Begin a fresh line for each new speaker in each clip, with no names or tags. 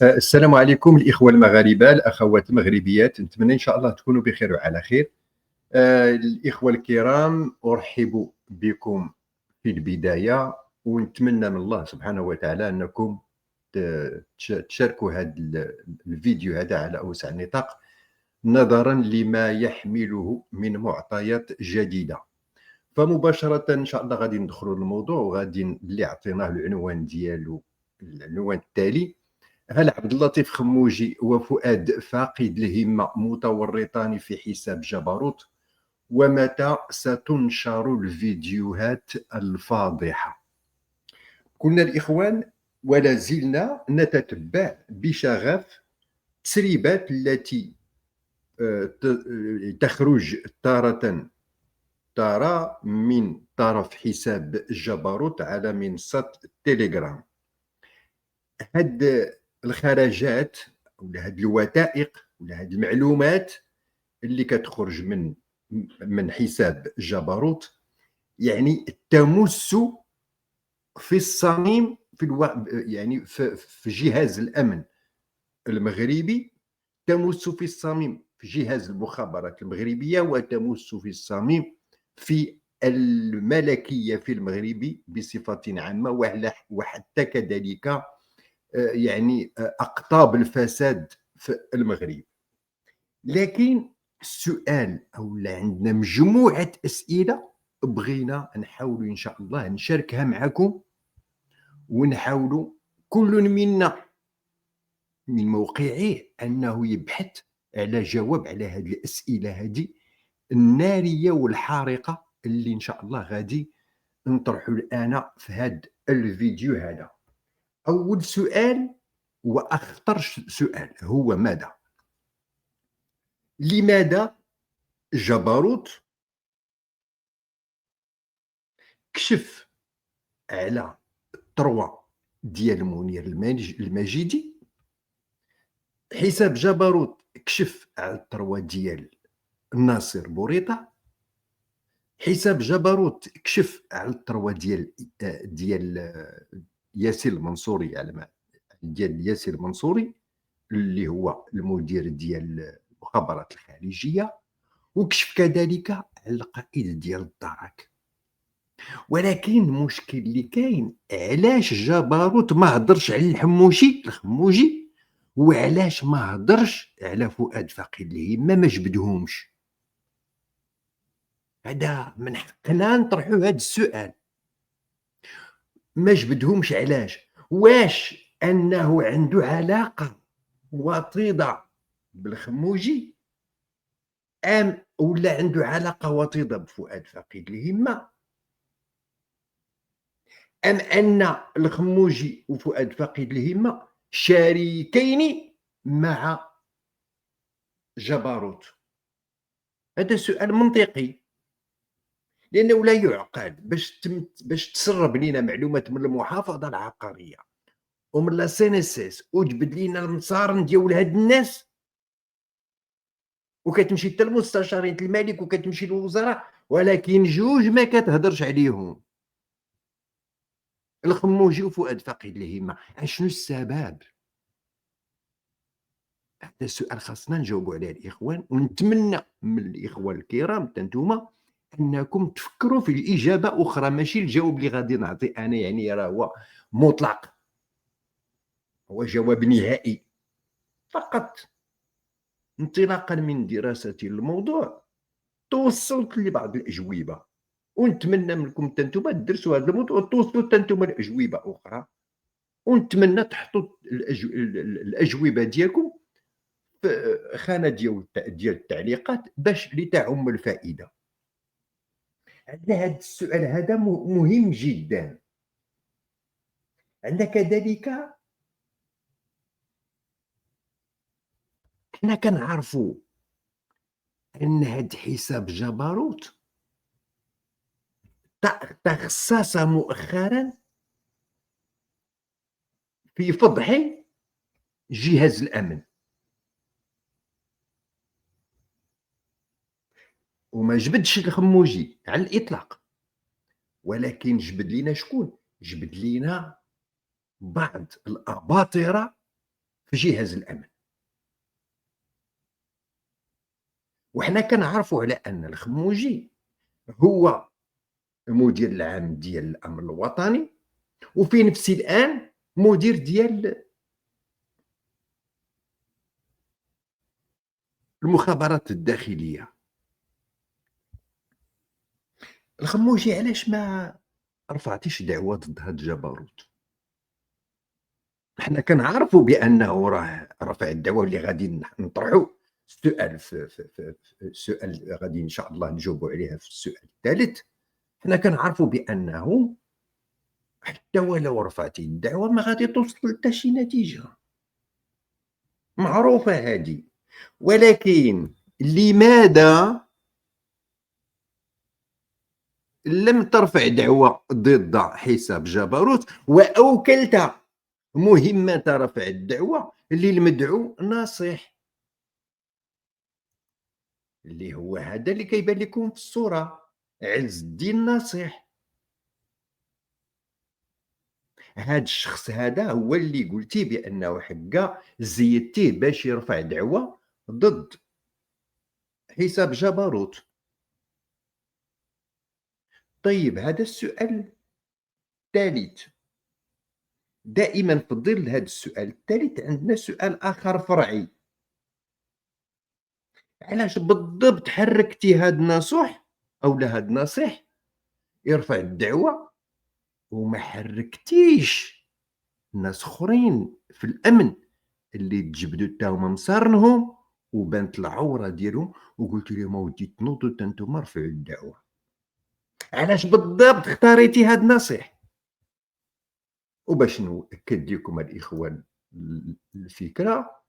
السلام عليكم الإخوة المغاربة، الأخوات المغربيات، نتمنى إن شاء الله تكونوا بخير وعلى خير. الإخوة الكرام، أرحب بكم في البداية، ونتمنى من الله سبحانه وتعالى أنكم تشاركوا هذا الفيديو هذا على أوسع نطاق، نظرا لما يحمله من معطيات جديدة. فمباشرة إن شاء الله غادي ندخلوا للموضوع، وغادي اللي عطيناه العنوان ديالو العنوان التالي: هل عبد اللطيف خموجي وفؤاد فاقد الهمة متورطان في حساب جبروت؟ ومتى ستنشر الفيديوهات الفاضحة؟ كنا الإخوان ولا زلنا نتتبع بشغف التسريبات التي تخرج تارة من طرف حساب جبروت على منصة التليجرام. هاد الخرجات ولا هاد الوثائق ولا هاد المعلومات اللي كتخرج من حساب جبروت يعني تمس في الصميم يعني في جهاز الامن المغربي، تمس في الصميم في جهاز المخابرات المغربيه، وتمس في الصميم في الملكيه في المغرب بصفه عامه، وحتى كذلك يعني أقطاب الفساد في المغرب. لكن السؤال أو عندنا مجموعة أسئلة بغينا نحاول إن شاء الله نشاركها معكم، ونحاول كل منا من موقعه أنه يبحث على جواب على هذه الأسئلة هذه النارية والحارقة اللي إن شاء الله غادي نطرحه الآن في هذا الفيديو هذا. أول سؤال وأخطر سؤال هو ماذا؟ لماذا جبروت كشف على الثروة ديال منير المجيدي، حساب جبروت كشف على الثروة ديال ناصر بوريطة، حساب جبروت كشف على الثروة ديال ياسر المنصوري، على ديال ياسر المنصوري اللي هو المدير ديال المخابرات الخارجيه، وكشف كذلك على القائد ديال الدرك. ولكن المشكل اللي كاين، علاش جبروت ما هضرش على الخموجي، وعلاش ما هضرش على فؤاد فقيد الهمه؟ ما جبدهمش. هذا من حقنا نطرحوا هذا السؤال. ما جبدهمش علاش؟ واش انه عنده علاقه وطيده بالخموجي، ولا عنده علاقه وطيده بفؤاد فقيد الهمه، ام ان الخموجي وفؤاد فقيد الهمه شريكين مع جبروت؟ هذا سؤال منطقي، لانه لا يعقل باش تسرب لنا معلومات من المحافظه العقاريه ومن لا سي وجبد لنا المصارن ديال هاد الناس، وكتمشي حتى المستشارين الملك وكتمشي للوزراء، ولكن جوج ما كتهضرش عليهم، الخموجي وفؤاد فقيد الهمه. شنو السبب؟ هذا السؤال خاصنا نجاوبوا عليه الاخوان، ونتمنى من الاخوان الكرام حتى نتوما انكم تفكروا في الاجابه اخرى، ماشي الجواب اللي غادي نعطي انا يعني راه هو مطلق، هو جواب نهائي فقط. انطلاقا من دراستي للموضوع توصلت لبعض الاجوبه، ونتمنى منكم حتى نتوما تدرسوا هذا الموضوع وتوصلوا حتى نتوما لاجوبه اخرى، ونتمنى تحطوا الاجوبه ديالكم في خانه ديال التعليقات باش لتعم الفائده. عندنا هذا السؤال هذا مهم جدا. عندنا كذلك حنا كنعرفوا ان هذا حساب جبروت تخصص مؤخرا في فضح جهاز الامن، وما جبدش الخموجي على الاطلاق، ولكن جبد لينا شكون؟ جبد لينا بعض الاباطره في جهاز الأمن. وحنا كنعرفوا على أن الخموجي هو المدير العام ديال الأمن الوطني، وفي نفس الآن مدير ديال المخابرات الداخلية. الخموجي علاش ما رفعتيش دعوة ضد هاد الجبروت؟ حنا كنعرفوا بأنه راه رفع الدعوة اللي غادي نطرحوا السؤال في السؤال غادي إن شاء الله نجاوبوا عليها في السؤال الثالث. حنا كنعرفوا بأنه حتى ولو رفعتي الدعوة ما غادي توصل لتا شي نتيجة، معروفة هذه. ولكن لماذا لم ترفع دعوى ضد حساب جبروت وأوكلت مهمة رفع الدعوى للمدعو ناصح، اللي هو هذا اللي كيبان لكم في الصورة، عز الدين ناصح. هاد الشخص هذا هو اللي قلتي بأنه حقا زيدتيه باش يرفع دعوى ضد حساب جبروت. طيب هذا السؤال الثالث، دائما في ظل هذا السؤال الثالث عندنا سؤال آخر فرعي. علاش بالضبط حركتي هاد ناصح أو هاد ناصح يرفع الدعوى وما حركتيش ناس اخرين في الامن اللي تجبدوا حتى هما مصارنهم وبانت العوره ديالهم وقلت لهم اودي تنوضوا حتى نتوما رفعوا الدعوه؟ علاش بالضبط اختاريتي هاد نصيح؟ وباش ناكد لكم الاخوان الفكره،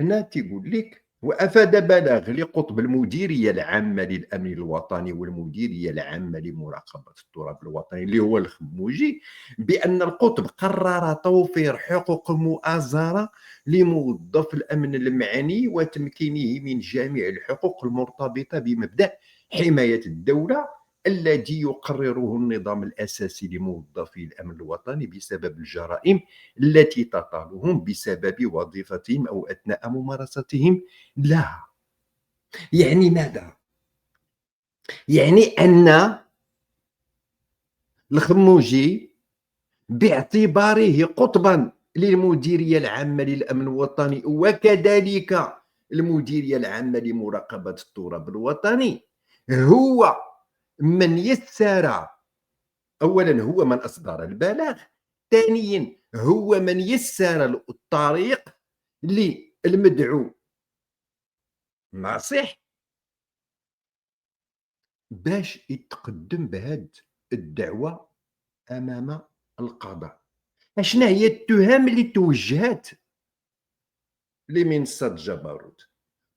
هنا تيقول لك: وافاد بلاغ لقطب المديريه العامه للامن الوطني والمديريه العامه لمراقبه التراب الوطني اللي هو الخموجي بان القطب قرر توفير حقوق مؤازره لموظف الامن المعني وتمكينه من جميع الحقوق المرتبطه بمبدا حمايه الدوله الذي يقرره النظام الاساسي لموظفي الامن الوطني بسبب الجرائم التي تطالهم بسبب وظيفتهم أو أثناء ممارستهم لها. يعني ماذا؟ يعني أن الخموجي باعتباره قطبا للمديرية العامة للأمن الوطني وكذلك المديرية العامة لمراقبة التراب الوطني هو من يسر، أولا هو من أصدر البلاغ، ثانيا هو من يسر الطريق للمدعو ناصح باش يتقدم بهاد الدعوة أمام القضاء. أشنا هي التهم اللي توجهات لمنصة جبروت؟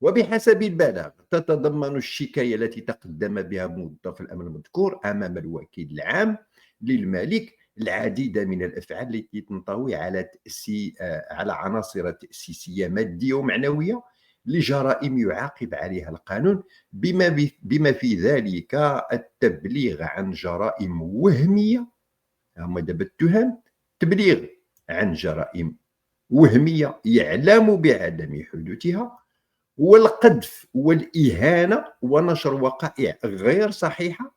وبحسب البلاغ تتضمن الشكاية التي تقدم بها موظف الأمن المذكور أمام الوكيل العام للملك العديد من الأفعال التي تنطوي على عناصر تأسيسية مادية ومعنوية لجرائم يعاقب عليها القانون، بما في ذلك التبليغ عن جرائم وهمية. هم دابا التهم تبليغ عن جرائم وهمية يعلم بعدم حدوثها، والقذف والإهانة ونشر وقائع غير صحيحة،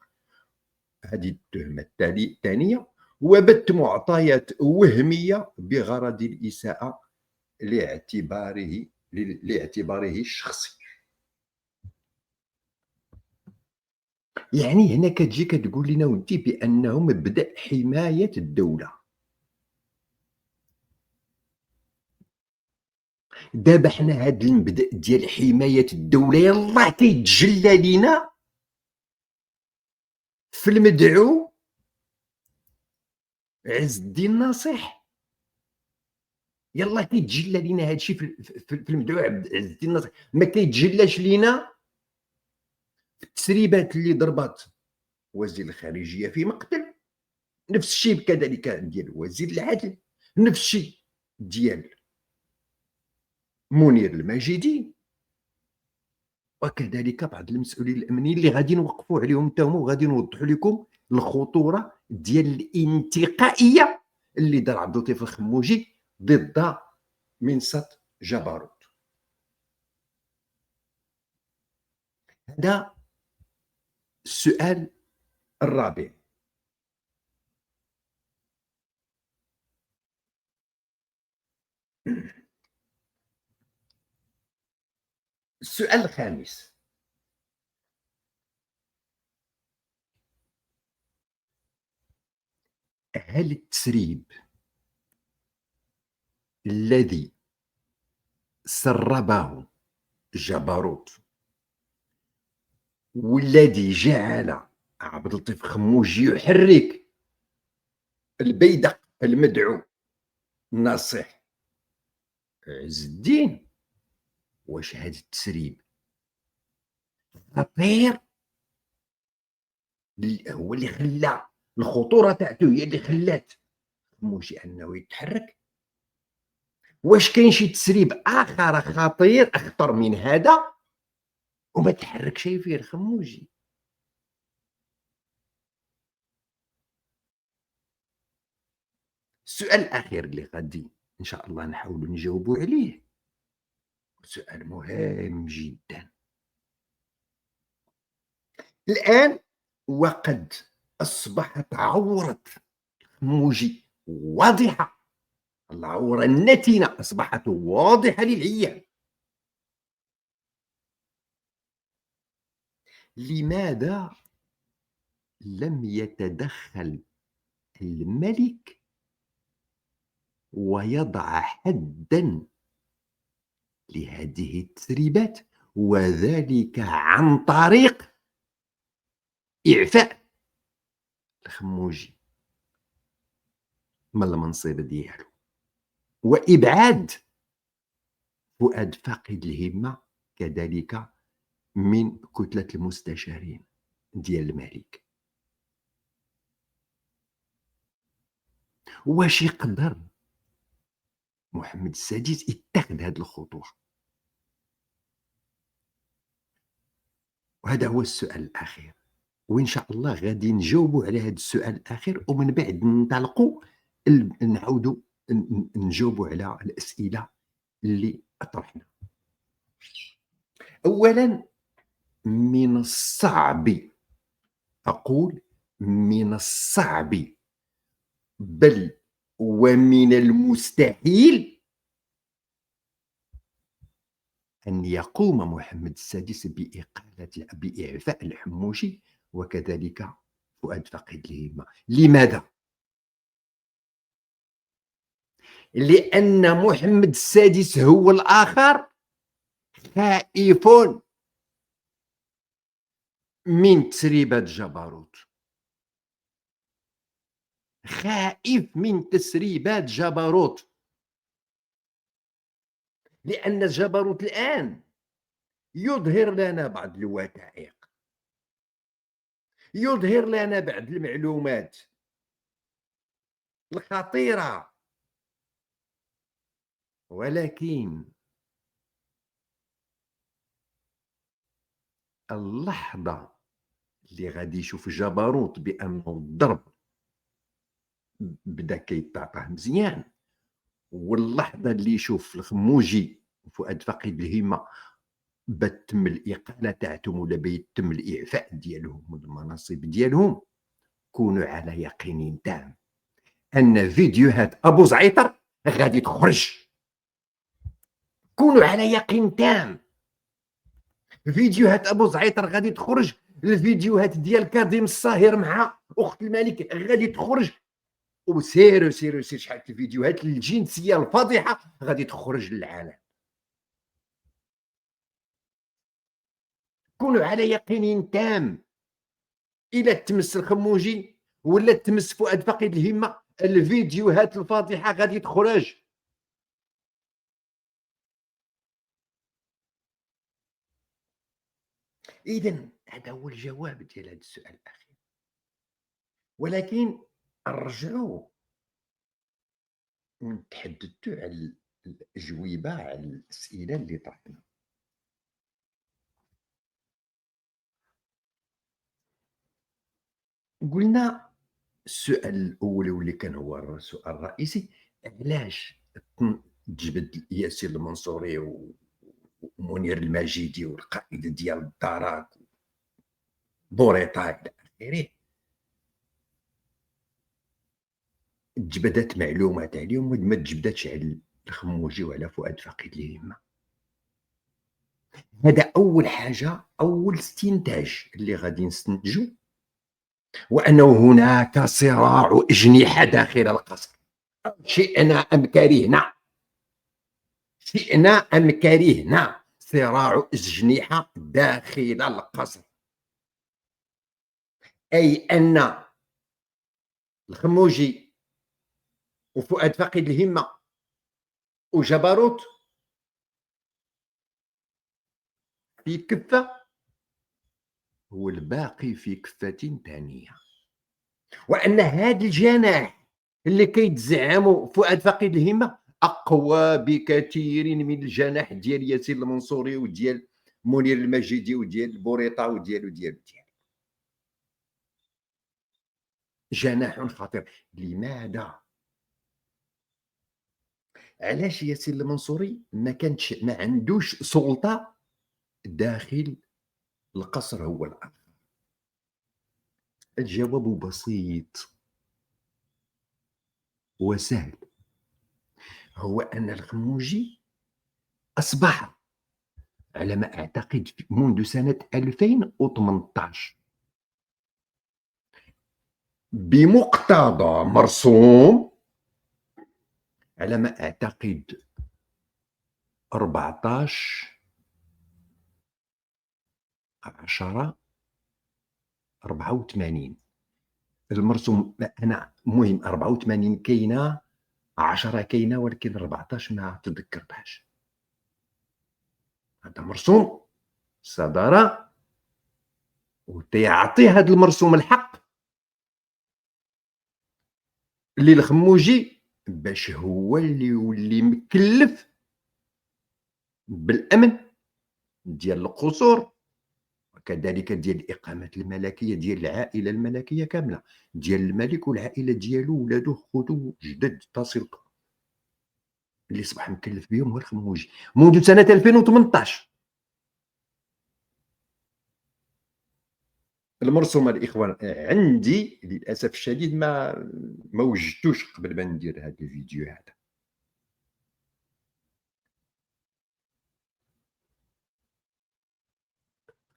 هذه التهمة الثانية، وبث معطيات وهمية بغرض الإساءة لاعتباره الشخصي. يعني هنا كتجي كتقول لنا ودي بأنه مبدأ حماية الدولة. دابا حنا هاد المبدأ ديال حماية الدولة يلاه كيتجلى لينا في المدعو عز الدين ناصح. يلاه كيتجلى لينا هادشي في المدعو عز الدين ناصح، ما كيتجلاش لينا في التسريبات اللي ضربات وزير الخارجية في مقتل، نفس الشيء كذلك ديال وزير العدل، نفس الشيء ديال منير المجيدي، وكذلك بعض المسؤولين الامنيين اللي غادي نوقفوا عليهم التهمه وغادي نوضحوا لكم الخطوره ديال الانتقائيه اللي دار عبد اللطيف الخموجي ضد منصة جبروت. هذا السؤال الرابع. السؤال الخامس: هل التسريب الذي سربه جبروت والذي جعل عبد اللطيف خموجي يحرك البيدق المدعو الناصح عز الدين، واش هذا التسريب خطير هو اللي خلى الخطورة تاعته هي اللي خلات خموجي أنه يتحرك؟ واش كاين شي تسريب آخر خطير أخطر من هذا وما تحركش فيه الخموجي؟ السؤال الأخير اللي غادي إن شاء الله نحاولوا نجاوبوا عليه، سؤال مهم جدًا. الآن وقد أصبحت عورة خموجي واضحة، العورة النتنة أصبحت واضحة للعيان. لماذا لم يتدخل الملك ويضع حدًا لهذه التسريبات، وذلك عن طريق إعفاء الخموجي من المنصب ديالو، وإبعاد فؤاد فاقد الهمة كذلك من كتلة المستشارين ديال الملك؟ واش يقدر محمد السادس يتخذ هذه الخطوة؟ وهذا هو السؤال الأخير، وإن شاء الله غادي نجاوبوا على هذا السؤال الأخير، ومن بعد ننطلقوا نعاودوا نجاوبوا على الأسئلة اللي أطرحنا. أولًا، من الصعب، أقول من الصعب بل ومن المستحيل أن يقوم محمد السادس بإعفاء الحموشي وكذلك فؤاد فقيد الهمة. لماذا؟ لأن محمد السادس هو الآخر خائف من تسريبات جبروت، خائف من تسريبات جبروت، لأن جبروت الآن يظهر لنا بعض الوثائق، يظهر لنا بعض المعلومات الخطيرة، ولكن اللحظة اللي غادي يشوف جبروت بأنه الضرب بدا كيتعطاه مزيان، واللحظة اللي يشوف الخموجي وفؤاد فقيد الهمة بتم الإقالة تاعتهم ولا بيتم الإعفاء ديالهم من المناصب ديالهم، كونوا على يقين تام أن فيديوهات أبو زعيطر غادي تخرج، كونوا على يقين تام فيديوهات أبو زعيطر غادي تخرج، الفيديوهات ديال كاظم الصاهر مع أخت الملك غادي تخرج، وسيروا سيروا سير شحال الفيديوهات الجنسية الفاضحة غادي تخرج للعالم. كونوا على يقين تام إلا تمس الخموجي ولا تمس فؤاد فقيد الهمة الفيديوهات الفاضحة غادي تخرج. إذا هذا هو الجواب ديال هذا السؤال الأخير، ولكن نرجعوا نتحدثوا على الأجوبة على الأسئلة اللي طرحنا. قلنا السؤال الأول واللي كان هو السؤال الرئيسي: علاش تجبد ياسين المنصوري ومنير الماجدي والقائد ديال الدارك بوريطا الى اخره، تجبدات معلومات عليهم وما تجبداتش على الخموجي وعلى فؤاد فقيد الهمه. هذا اول حاجه، اول استنتاج اللي غادي نستنتجو، وانه هناك صراع اجنحه داخل القصر، شئنا ام كرهنا، شئنا ام كرهنا، صراع اجنحه داخل القصر. اي ان الخموجي وفؤاد فقيد الهمه وجبروت في كفه، والباقي في كفه ثانيه، وان هذا الجناح اللي كيتزعموا فؤاد فقيد الهمه اقوى بكثير من الجناح ديال ياسين المنصوري وديال منير الماجدي وديال بوريطا وديال جناح خطير. لماذا؟ علاش ياسين المنصوري ما عندوش سلطه داخل القصر هو الآخر؟ الجواب بسيط وسهل، هو أن الخموجي أصبح على ما أعتقد منذ سنة 2018 بمقتضى مرسوم، على ما أعتقد 14/10/84 المرسوم. أنا المهم 84 كاينة، 10 كاينة، ولكن 14 ما تذكرتهاش. هذا مرسوم صدر وتيعطي هذا المرسوم الحق للخموجي باش هو اللي يولي مكلف بالامن ديال القصور، وكذلك ديال الاقامات الملكيه ديال العائله الملكيه كامله، ديال الملك والعائله ديالو، ولادو، خوتو، جدد، تصلته، اللي صبح مكلف بهم هو الخموجي منذ سنه 2018. المرسوم الاخوان عندي للاسف الشديد ما وجدتوش قبل ما ندير هذا الفيديو هذا.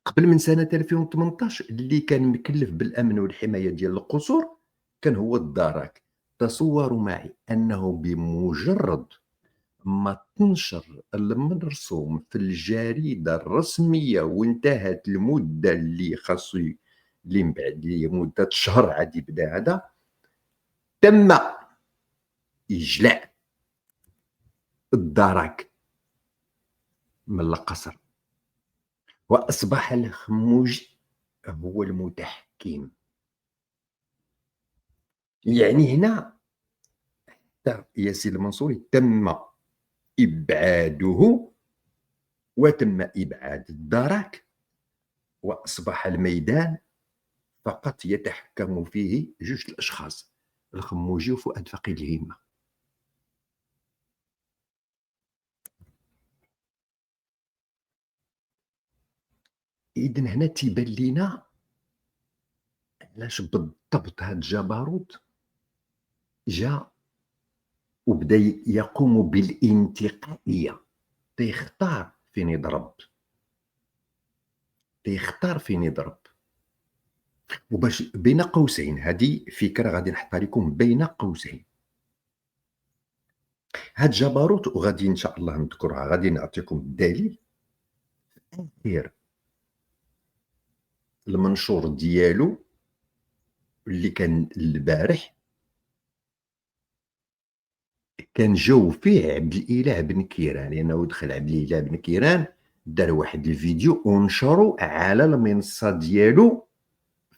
قبل من سنه 2018 اللي كان مكلف بالامن والحمايه ديال القصور كان هو الدارك. تصوروا معي انه بمجرد ما تنشر المرسوم في الجريده الرسميه وانتهت المده اللي خاصو اللي من بعد اللي مده شهر عاد يبدا هذا، تم اجلاء الدرك من القصر، واصبح الخموجي هو المتحكم. يعني هنا ياسين المنصوري تم ابعاده وتم ابعاد الدرك، واصبح الميدان فقط يتحكم فيه جوج الاشخاص، الخموجي وفؤاد فقيد الهمه. اذا هنا تيبان لينا علاش بالضبط هاد جبروت جا وبدا يقوم بالانتقائيه، تيختار فين يضرب، تيختار فين يضرب. وباش بين قوسين، هذه فكره غادي نحطها لكم بين قوسين، هاد جبروت وغادي ان شاء الله نذكرها، غادي نعطيكم الدليل. اخر المنشور ديالو اللي كان البارح كان جاو فيه عبد الاله بن كيران، لانه دخل عبد الاله بن كيران دار واحد الفيديو ونشرو على المنصه ديالو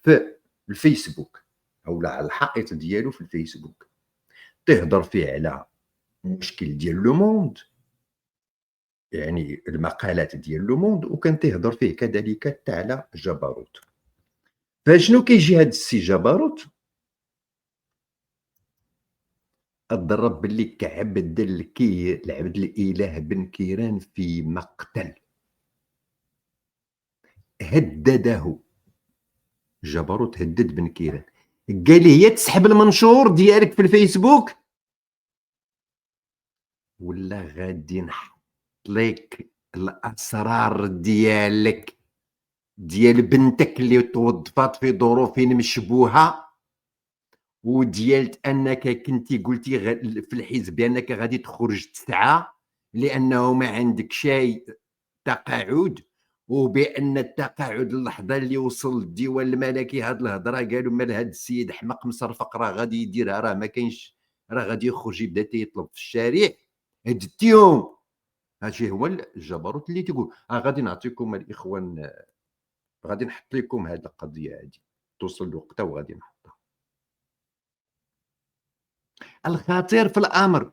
في الفيسبوك او على الحائط ديالو في الفيسبوك، تهضر فيه على المشكل ديال لو موند، يعني المقالات ديال لو موند، وكان تهضر فيه كذلك حتى على جبروت. فشنو كيجي هذا السي جبروت الضرب باللي العبد الإله بن كيران في مقتل، هدّده. جبروت هدّد بن كيران، قال ليه يا تسحب المنشور ديالك في الفيسبوك ولا غادي نحط ليك الأسرار ديالك، ديال بنتك اللي توظّفات في ظروف مشبوهة، وديال أنك كنتِ قلتِ في الحزب بأنك غادي تخرج تسعى لأنه ما عندك شي تقاعد، وبأن التقاعد اللحظة اللي وصل للديوان الملكي هاد الهضرة قالوا مال هاد السيد حمق مصرفق راه غادي يديرها، راه ما كاينش، راه غادي يخرج يبدا تيطلب في الشارع، هدّيتيهم. هادشي هو الجبروت اللي تيقول. غادي نعطيكم الإخوان، غادي نحط لكم هاد القضية هادي، توصل لوقتها وغادي نحطها. الخطير في الأمر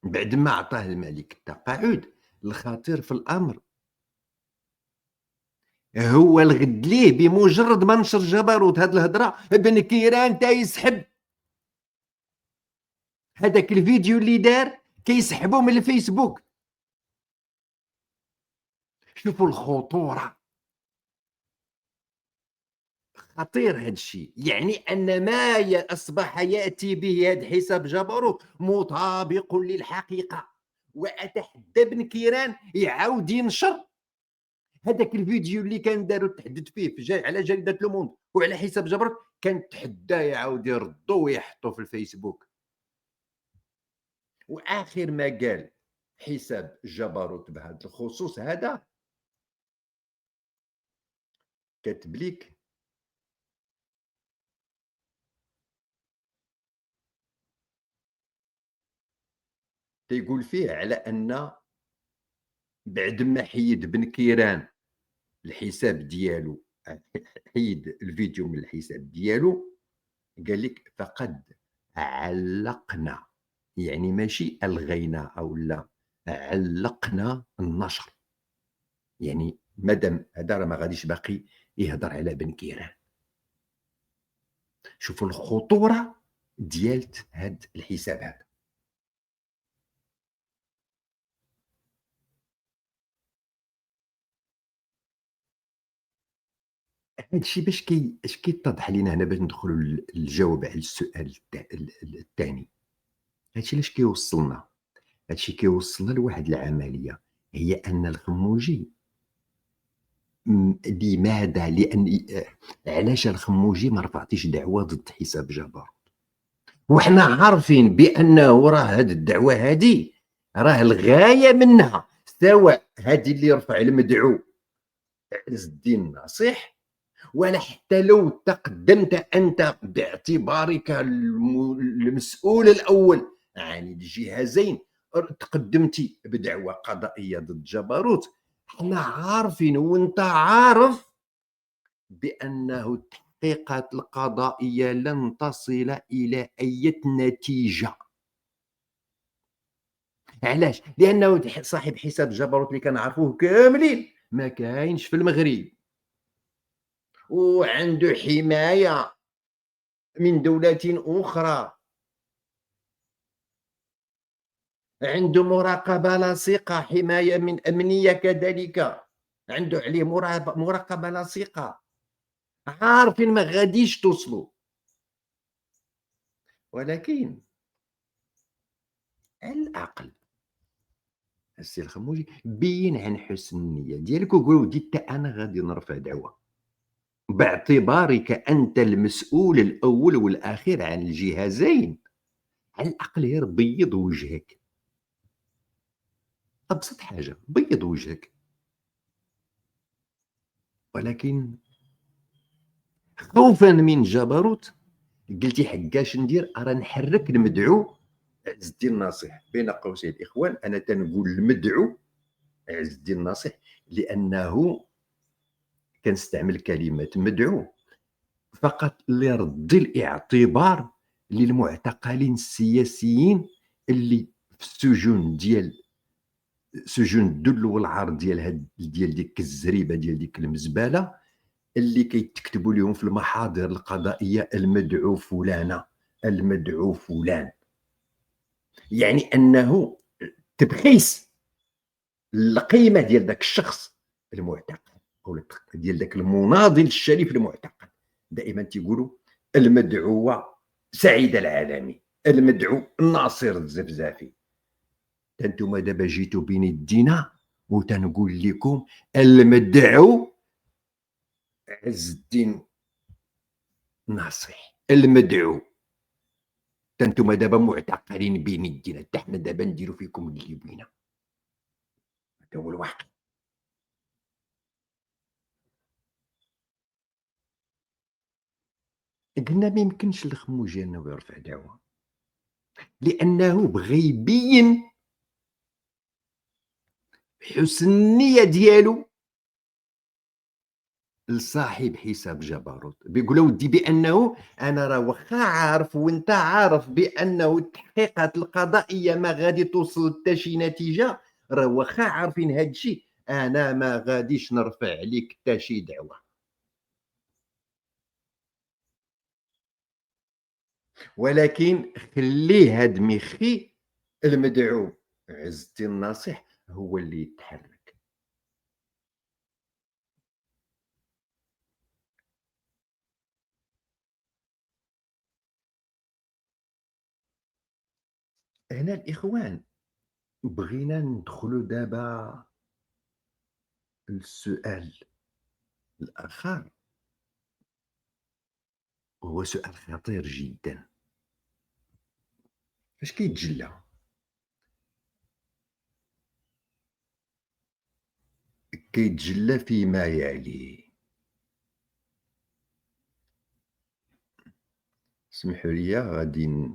بعد ما عطاه الملك التقاعد، الخطير في الأمر هو الغد ليه بمجرد ما نشر جبروت هاد الهضرة بن كيران تيسحب هذاك الفيديو اللي دار، كيسحبو من الفيسبوك. شوفوا الخطورة، خطير هاد الشيء، يعني أن ما أصبح يأتي به هاد حساب جبروت مطابق للحقيقة، وأتحدى بن كيران يعاود ينشر هذاك الفيديو اللي كان داروا تحدث فيه على جريدة لو موند وعلى حساب جبروت، كان تحداه يعاود يردو ويحطو في الفيسبوك. وآخر ما قال حساب جبروت بهذا الخصوص هذا، كاتب ليك تيقول فيه على أن بعد ما حيد بن كيران الحساب ديالو، حيد الفيديو من الحساب ديالو، قال لك فقد علقنا، يعني ماشي ألغينا أو لا، علقنا النشر، يعني مادام هذا راه ما غاديش باقي يهضر على بن كيران. شوفوا الخطورة ديالت هاد الحساب هذا. هاد الشيء باش اش كيتضح لينا هنا باش ندخلوا للجواب على السؤال الثاني. هاد الشيء لاش كيوصلنا؟ هاد الشيء كيوصلنا لواحد العملية، هي أن الخموجي لماذا؟ لأن علاش الخموجي ما رفعتيش دعوة ضد حساب جبار؟ وحنا عارفين بأنه راه هاد الدعوة هادي راه الغاية منها، سواء هادي اللي رفع المدعو عز الدين الناصح، ولا حتى لو تقدمت أنت باعتبارك المسؤول الأول عن الجهازين، تقدمت بدعوى قضائية ضد جبروت، حنا عارفين وانت عارف بأنه التحقيقات القضائية لن تصل إلى أي نتيجة. علاش؟ لأنه صاحب حساب جبروت اللي كنعرفوه كاملين ما كاينش في المغرب، وعنده حماية من دولة أخرى، عنده مراقبة لصيقة، حماية من أمنية كذلك، عنده عليه مراقبة لصيقة، عارفين ما غاديش توصلوا. ولكن على الأقل السي الخموجي بين عن حسن النية ديالك وقول ودي حتى أنا غادي نرفع دعوة باعتبارك أنت المسؤول الأول والأخير عن الجهازين، على الأقل غير بيض وجهك، أبسط حاجة بيض وجهك. ولكن خوفا من جبروت قلتي حقاش ندير، راه نحرك المدعو عز الدين الناصح، بين قوسين الإخوان أنا تنقول المدعو عز الدين الناصح لأنه كنستعمل كلمة مدعو فقط لرد الاعتبار للمعتقلين السياسيين اللي في السجون ديال سجون الدل والعار ديال ديك الزريبه ديال ديك المزبله، اللي كيتكتبوا لهم في المحاضر القضائيه المدعو فلانه المدعو فلان، يعني أنه تبخيس القيمة ديال ذاك الشخص المعتقل أو ديال ذاك المناضل الشريف المعتقل. دائما تيقولوا المدعو سعيد العالمي، المدعو ناصر الزفزافي. انتم دابا جيتوا بين يدينا وتنقول لكم المدعو عز الدين ناصح، المدعو. انتم دابا معتقلين بين يدينا، حتى حنا دابا نديروا فيكم اللي بغينا. هذا هو الواقع. قلنا ما يمكنش الخموجي انه يرفع دعوى لانه بغى يبين حسن النيه ديالو لصاحب حساب جبروت. بيقول ودي بانه انا راه واخا عارف وانت عارف بانه التحقيقات القضائيه ما غادي توصل حتى شي نتيجه، راه واخا عارفين هذا الشيء انا ما غاديش نرفع عليك حتى شي دعوه. ولكن خليه هاد ميخي المدعو عز الدين الناصح هو اللي يتحرك. هنا الاخوان بغينا ندخلوا دابا للسؤال الاخر، وهو سؤال خطير جدا. فاش كيتجلى كيتجلى فيما يلي. اسمحوا لي غادي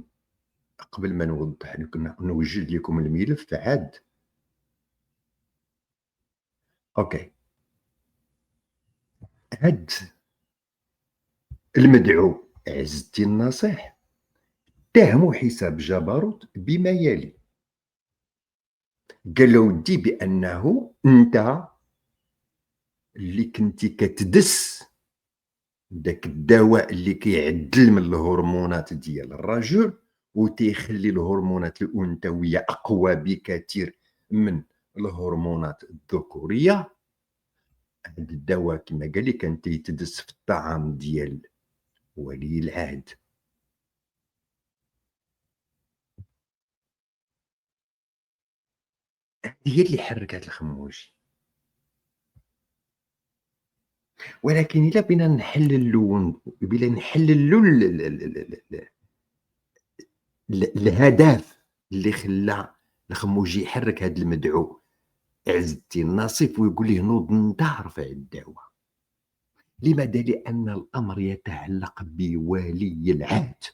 قبل ما نوضح لكم نوجد لكم الملف عاد. اوكي، هاد المدعو عز الدين الناصح اتهموا حساب جبروت بما يلي. قال له ودي بانه انت اللي كنتي كتدس داك الدواء اللي كيعدل من الهرمونات ديال الرجل وتيخلي الهرمونات الانثويه اقوى بكثير من الهرمونات الذكوريه. هذا الدواء كما قال لي كان تيتدس في الطعام ديال ولي العهد. هي اللي حركت الخموجي. ولكن الا بينا نحللوا الهدف اللي خلى الخموجي يحرك هذا المدعو عز الدين ناصف ويقول ليه نوض انت رفع الدعوه. لماذا؟ لان الامر يتعلق بولي العهد.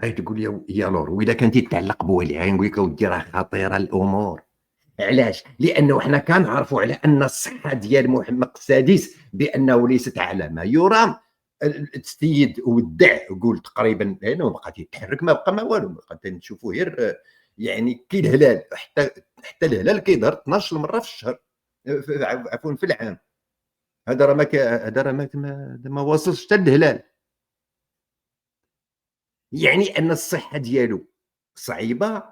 هاي تقول لي يا لور واذا كانت تتعلق بولي العهد نقول لك اودي راه خطيره الامور. علاش؟ لانه حنا كنعرفوا على ان الصحه ديال محمد السادس بانه ليست على ما يرام. السيد ودع قول تقريبا لانه بقى تيتحرك ما بقى ما والو، بقى تنشوفوا غير يعني كي الهلال حتى الهلال كيظهر 12 مره في الشهر، عفوا في العام. هذا راه هذا راه ما واصلش حتى الهلال. يعني ان الصحه ديالو صعيبه،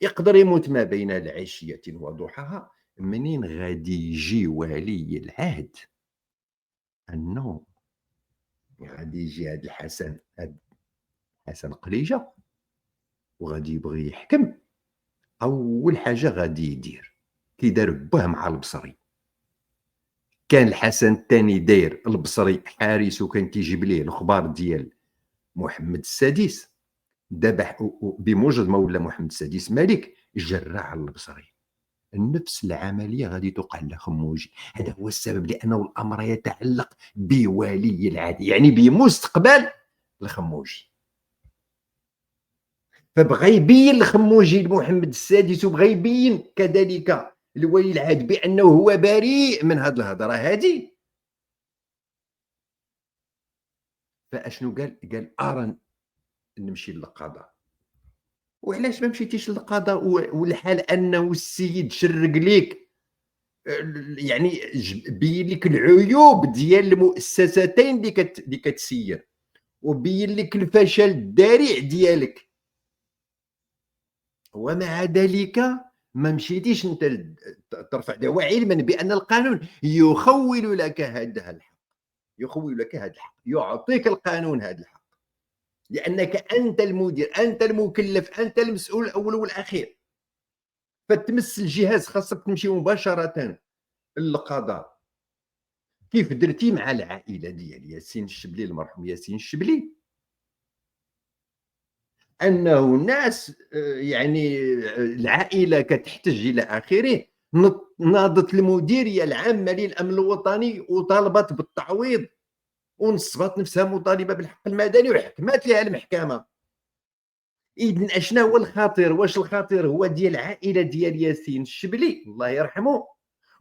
يقدر يموت ما بين العشيه وضحاها. منين غادي يجي ولي العهد النوم؟ غادي يجي هاد الحسن، هاد حسن قليجه، وغادي يبغي يحكم. اول حاجه غادي يدير كي دار باه مع البصري. كان الحسن الثاني داير البصري حارس وكان تيجيب ليه الاخبار ديال محمد السادس. دابا بموجب ما ولا محمد السادس ملك جرى على البصري. نفس العمليه غادي توقع لخموجي. هذا هو السبب، لانه الامر يتعلق بولي العهد يعني بمستقبل الخموجي. فبغى يبين الخموجي لمحمد السادس وبغى يبين كذلك لولي العهد بانه هو بريء من هذه الهضره هذه. فاشنو قال؟ قال ارى نمشي للقضاء. وعلاش ما مشيتيش للقضاء والحال انه السيد شرق ليك يعني بين لك العيوب ديال المؤسستين اللي كتسير، وبين لك الفشل الذريع ديالك، ومع ذلك ما مشيتيش أنت ترفع دعوى علمًا بأن القانون يخوّل لك هذا الحق، يخوّل لك هذا الحق، يعطيك القانون هذا الحق، لأنك أنت المدير، أنت المكلف، أنت المسؤول الأول والأخير. فتمس الجهاز خاصك تمشي مباشرة للقضاء، كيف درتي مع العائلة ديال ياسين الشبلي، المرحوم ياسين الشبلي، أنه الناس يعني العائلة كتحتج إلى آخره، ناضت المديرية العامة للأمن الوطني وطالبت بالتعويض، ونصبت نفسها مطالبة بالحق المدني وحكمات لها المحكمة. إذن أشنا هو الخطير؟ واش الخطير هو ديال العائلة ديال ياسين الشبلي الله يرحمه،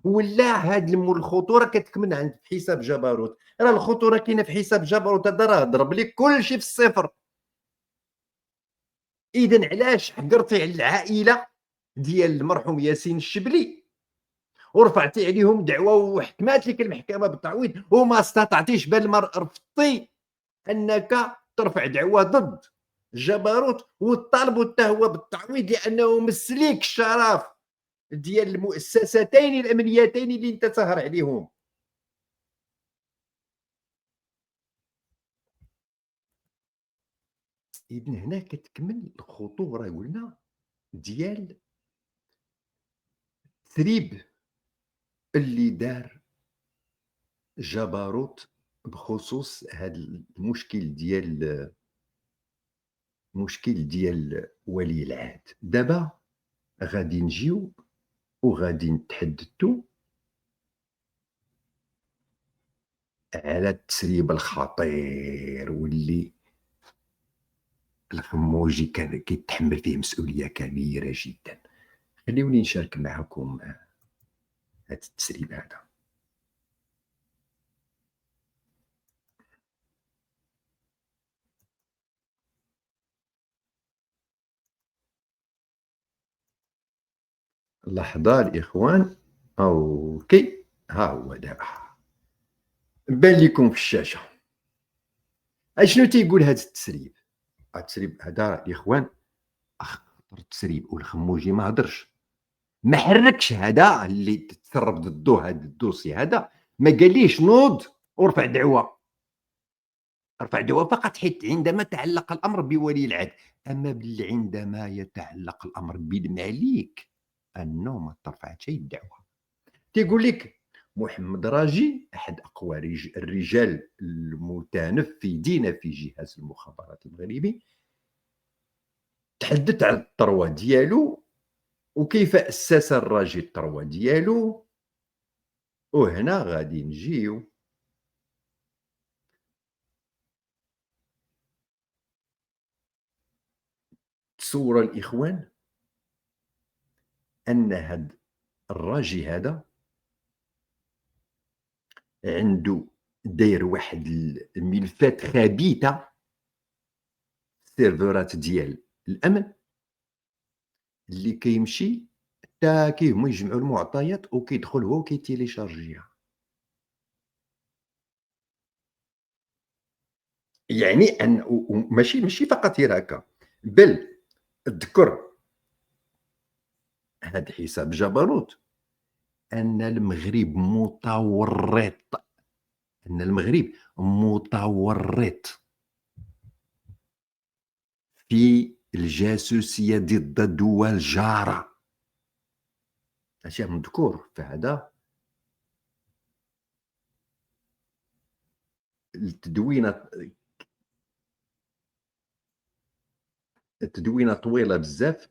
ولا هاد الخطورة كتكمن عند في حساب جبروت؟ راه الخطورة كاينة في حساب جبروت، هذا راه ضرب لك كلشي في الصفر. إذن علاش حقرتي على العائلة ديال المرحوم ياسين الشبلي ورفعتي عليهم دعوى وحكمات لك المحكمة بالتعويض، وما استطعتيش بل ما رفضتي أنك ترفع دعوى ضد جبروت وتطالبوا حتى هو بالتعويض، لأنه مس ليك الشرف ديال المؤسستين الأمنيتين اللي أنت تهر عليهم. إذن هنا كتكمن الخطورة قلنا ديال التثريب اللي دار جبروت بخصوص هاد المشكل ديال ولي العهد. دابا غادي نجيو وغادي نتحدثوا على التسريب الخطير واللي الخموجي كان كيتحمل فيه مسؤولية كبيرة جدًا. خليوني نشارك معكم هاد التسريب هذا. لحظة الإخوان، أوكي، ها هو دابا بان ليكم في الشاشة. أشنو تيقول هاد التسريب؟ هاد التسريب هذا الإخوان أخطر تسريب، والخموجي ما هدرش، ما حركش هذا اللي تسرب ضدو هاد الدوسي هذا، ما قاليش نوض ورفع دعوى. رفع دعوى فقط حيث عندما تعلق الأمر بولي العهد، أما عندما يتعلق الأمر بالمليك أنه ما ترفعش أي دعوى. تيقول لك محمد راجي أحد أقوى الرجال المتنفذين في جهاز المخابرات المغربي، تحدث على الثروة ديالو وكيف أسس الراجي الثروة ديالو. وهنا غادي نجيو تصور الإخوان أن هاد الراجي هذا عنده داير واحد الملفات خبيثة في السيرفرات ديال الأمن، اللي كيمشي حتى هما يجمعوا المعطيات وكيدخل هو وكيتيليشارجيها. يعني أن ماشي فقط غير هكا، بل ذكر هاد حساب جبروت أن المغرب متورط، أن المغرب متورط في الجاسوسية ضد دول جارة. أشياء مذكور في هذا التدوينة طويلة بزاف،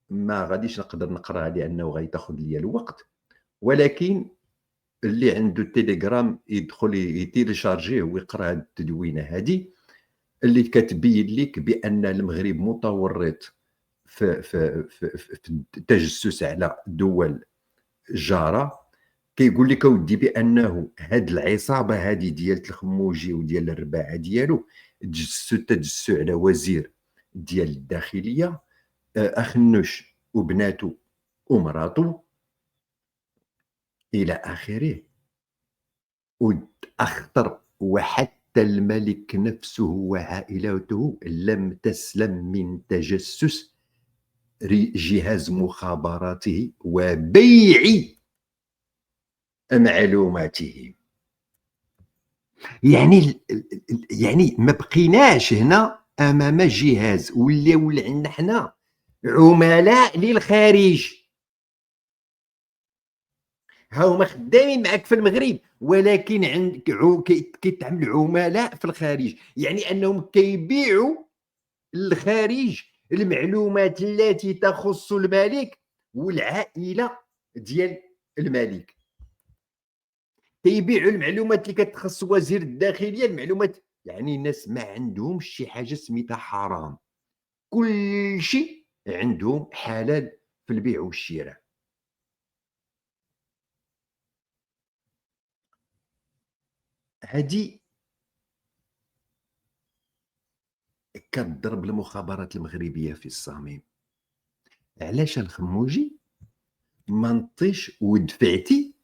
ما غاديش نقدر نقراها لأنه غيتاخذ ليا الوقت، ولكن اللي عنده التليجرام يدخل يتيليشارجيه ويقرا هاد التدوينة هادي، اللي كتبين لك بأن المغرب متورط في التجسس على دول جارة. كيقول لك اودي بانه هاد العصابه هادي ديال الخموجي وديال الرباعه ديالو تجسسوا على وزير ديال الداخليه، اخنوش وبناتو ومراتو الى اخره. واخطر وحتى حتى الملك نفسه وعائلته لم تسلم من تجسس جهاز مخابراته وبيع معلوماته. يعني ما بقيناش هنا امام جهاز، ولاو عندنا حنا عملاء للخارج. ها هما خدامين معاك في المغرب، ولكن كيتعامل عملاء في الخارج، يعني انهم كيبيعوا للخارج المعلومات التي تخص الملك والعائله ديال الملك. كيبيعوا المعلومات اللي كتخص وزير الداخليه، المعلومات، يعني الناس ما عندهمش شي حاجه سميتها حرام، كل شيء عندهم حلال في البيع والشراء. هذه كتضرب المخابرات المغربيه في الصميم. علاش الخموجي ما نطيش ودفعتي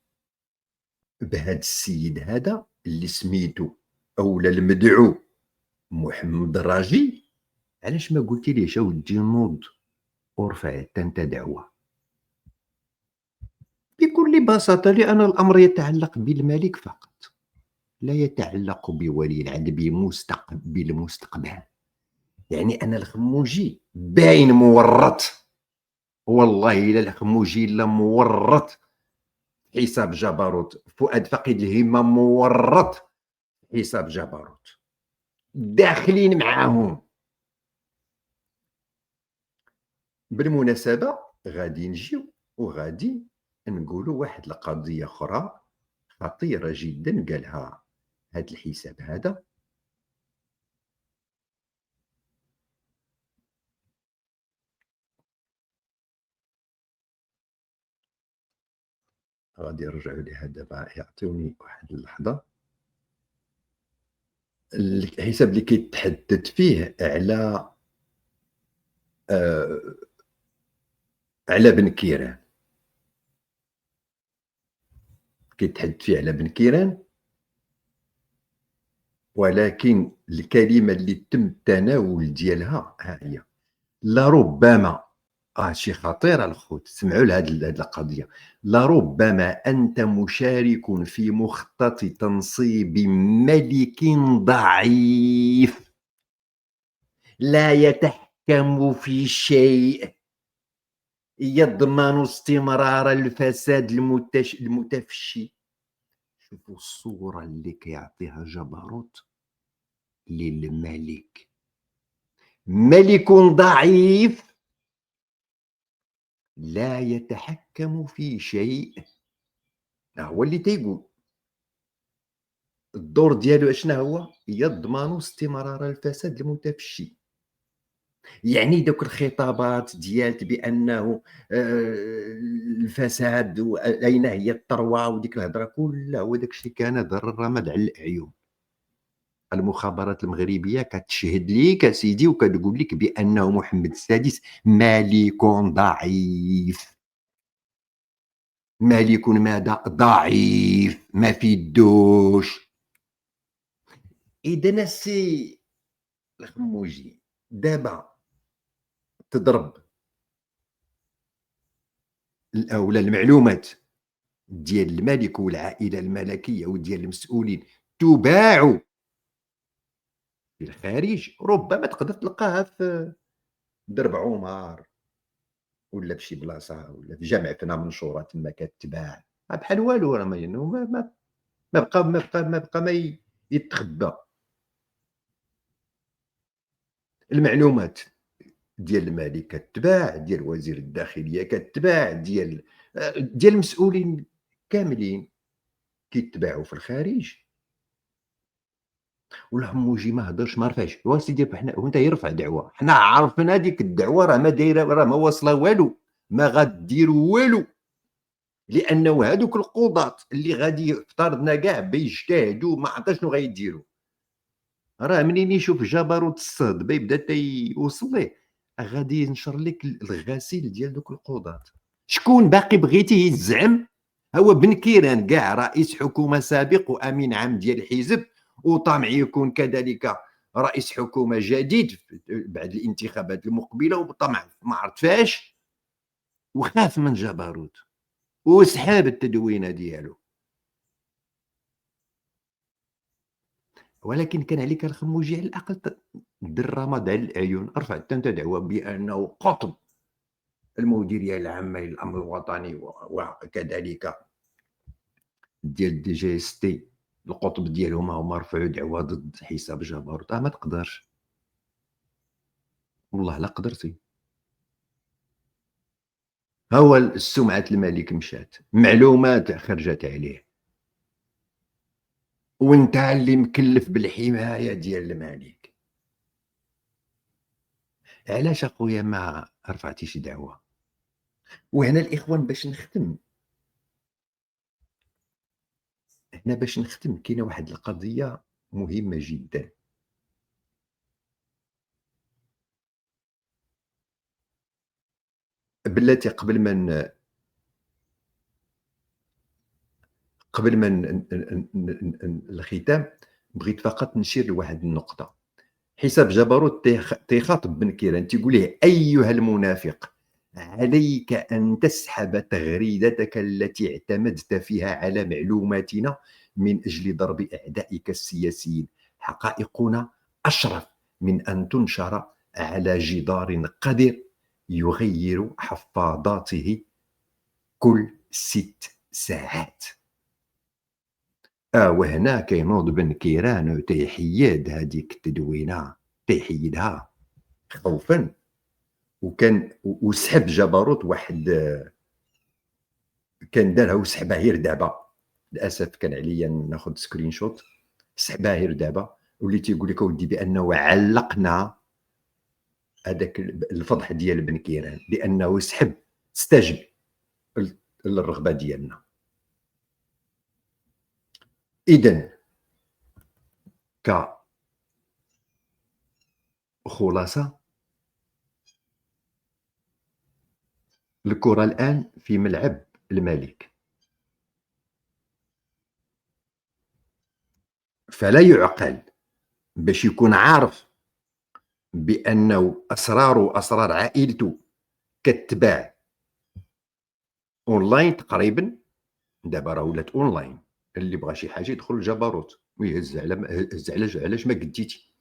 بهذا السيد هذا اللي سميتو اولا المدعو محمد الراجي؟ علاش ما قلتي ليش اودي نوض ورفع حتى انت دعوه؟ بكل بساطه، لان الامر يتعلق بالملك فقط، لا يتعلق بولي العهد بالمستقبل. يعني انا الخموجي باين مورط، والله الا الخموجي الا مورط حساب جبروت. فؤاد فقيد الهمه مورط حساب جبروت، داخلين معاهم. بالمناسبه غادي نجيو وغادي نقولوا واحد القضيه اخرى خطيره جدا قالها هذا الحساب هذا. غادي يرجعوا لها دابا، يعطيوني واحد اللحظه. الحساب اللي كيتحدث فيه آه على بن كيران، كيتحدث فيه على بن كيران، ولكن الكلمه اللي تم التناول ديالها ها هي: لربما شي خطير الخوت، سمعوا لهاد القضيه. لربما انت مشارك في مخطط تنصيب ملك ضعيف لا يتحكم في شيء يضمن استمرار الفساد المتفشي. شوفوا الصورة اللي كيعطيها جبروت للملك، ملك ضعيف لا يتحكم في شيء. هو اللي تيقول الدور ديالو اشنا هو؟ يضمن استمرار الفساد المتفشي. يعني دوك الخطابات ديالت بانه الفساد اين هي الثروه وديك الهضره كلها، هو داك الشيء كان ضر الرمد على الاعين. المخابرات المغربيه كتشهد ليك اسيدي وكتقول لك بانه محمد السادس ملك ضعيف. ملك ماذا؟ ضعيف، ما في الدوش. اذا السي الخموجي دابا تضرب اولا المعلومات ديال الملك والعائله الملكيه وديال المسؤولين تباع في الخارج، ربما تقدر تلقاها في درب عمر ولا في شي بلاصه ولا في جامع فينا منشوره تما كتباع بحال والو، راه ما يتخبى. المعلومات ديال الملك كتباع، ديال وزير الداخليه كتباع، ديال المسؤولين كاملين كيتباعوا في الخارج. والحموجي ما هضرش ما رفعش. واسيدي حنا وانت يرفع دعوه، حنا عرفنا ديك الدعوه راه ما دايره، راه ما واصله والو، ما غديروا والو. لانه هذوك القضاة اللي غادي افترضنا كاع بيجتهدوا ما عرفت شنو غيديروا، راه منين يشوف جبروت الصهد بيبدا تيوصل ليه غادي ينشر لك الغسيل ديال دوك القضاة. شكون باقي بغيتي يزعم؟ هو بن كيران كاع رئيس حكومه سابق وامين عام ديال الحزب، وطامع يكون كذلك رئيس حكومة جديد بعد الانتخابات المقبلة، وطمع ما عرفت فاش، وخاف من جبروت وسحاب التدوينة ديالو. ولكن كان عليك الخموجي على الأقل دير رماد على الأعين، ارفع حتى أنت دعوة بأنه قطب المديرية العامة للأمن الوطني وكذلك ديال DGST، القطب ديالهم هما رفعوا دعوة ضد حساب جبروت. ما تقدرش، والله لا قدرتي. ها هو سمعة الملك مشات، معلومات خرجت عليه، وانت اللي مكلف بالحماية ديال الملك. علاش اخويا ما رفعتيش دعوة؟ وهنا الاخوان باش نختم، هنا باش نختم كاينه واحد القضية مهمة جدا. بلاتي قبل ما الختام بغيت فقط نشير لواحد النقطة. حساب جبروت تيخاطب بن كيران تيقول له: أيها المنافق، عليك أن تسحب تغريدتك التي اعتمدت فيها على معلوماتنا من أجل ضرب أعدائك السياسيين. حقائقنا أشرف من أن تنشر على جدار قذر يغير حفاضاته كل 6 ساعات. وهنا كينوض بن كيران وتيحيد هذيك التدوينه، تيحيدها خوفا، وكان وسحب جبروت واحد، كان دارها وسحبها غير دابا. للاسف كان عليا ناخذ سكرين شوت، سحبها غير دابا. واللي تيقول لك اودي بانه علقنا هذاك الفضح ديال بن كيران لانه سحب، استجب للرغبه ديالنا. اذا كخلاصه، الكرة الآن في ملعب الملك، فلا يعقل باش يكون عارف بأنه أسرار وأسرار عائلته كتباع أونلاين تقريبا. دابا راه ولات أونلاين، اللي بغى شي حاجة يدخل لجبروت ويهز على علاش ما قديتي.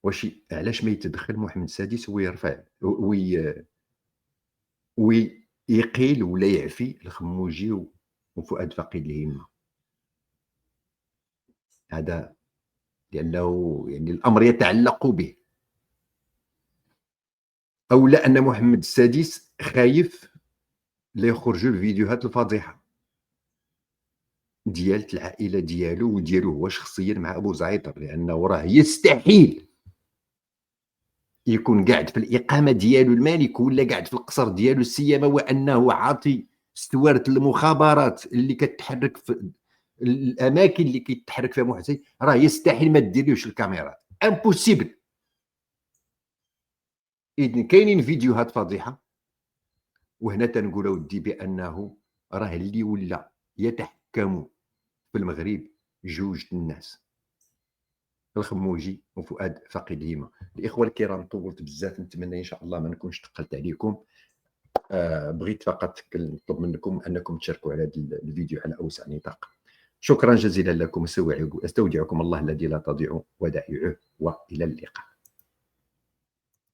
واش علاش ما يتدخل محمد السادس ويرفع ويقيل ولا يعفي الخموجي وفؤاد فقيد الهمة؟ هذا لأنه يعني الأمر يتعلق به، أو لا أن محمد السادس خايف لا يخرجوا الفيديوهات الفاضحة ديال العائلة ديالو وديالو هو شخصيا مع أبو زعيطر، لأنه راه يستحيل يكون قاعد في الإقامة ديالو الملك ولا قاعد في القصر ديالو، سيما وأنه عاطي استوارة المخابرات اللي كتحرك في الأماكن اللي كيتحرك فيها محسن. راه يستحيل ما ديريوش الكاميرات، امبوسيبل. إذن كاينين فيديوهات فاضحة، وهنا تنقول اودي بانه راه اللي ولا يتحكم في المغرب جوج الناس، الخموجي وفؤاد فقيد الهمة. الاخوه الكرام، طولت بزاف، نتمنى ان شاء الله ما نكونش ثقلت عليكم. بغيت فقط نطلب منكم انكم تشاركوا على هذا الفيديو على اوسع نطاق. شكرا جزيلا لكم، استودعكم الله الذي لا تضيع ودائعه، والى اللقاء.